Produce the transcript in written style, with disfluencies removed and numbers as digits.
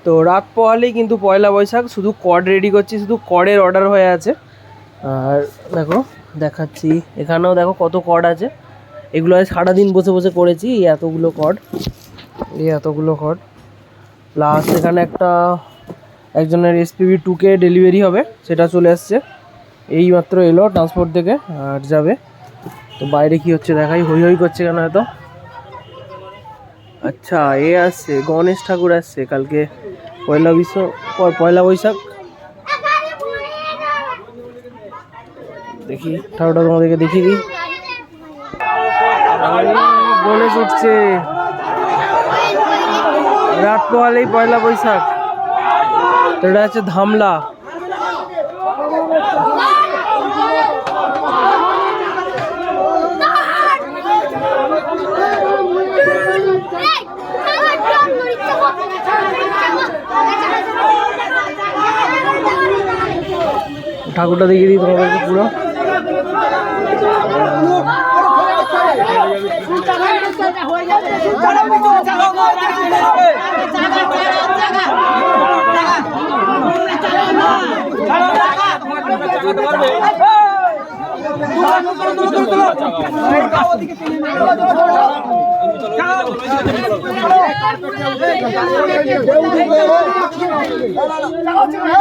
তো রাত পোহালেই কিন্তু পয়লা বৈশাখ, শুধু কর্ড রেডি করছি, শুধু কর্ডের অর্ডার হয়ে আছে। আর দেখো দেখাচ্ছি, এখানেও দেখো কত কর্ড আছে। এগুলো সারাদিন বসে বসে করেছি, এই এতগুলো কর্ড, প্লাস এখানে একজনের SPV 2K ডেলিভারি হবে, সেটা চলে আসছে, এই মাত্র এলো ট্রান্সপোর্ট থেকে আর যাবে। তো বাইরে কি হচ্ছে দেখাই, হই হই করছে কেন এত। আচ্ছা আসছে, গণেশ ঠাকুর আসছে কালকে পয়লা বৈশাখ। দেখি ঠাকুরটা তোমাদেরকে দেখিয়ে দিই। গণেশ উঠছে, রাত পোহালেই পয়লা বৈশাখ। তো এটা হচ্ছে ধামলা। ঠাকুরটা দেখিয়ে দিই তোমাদেরকে পুরো।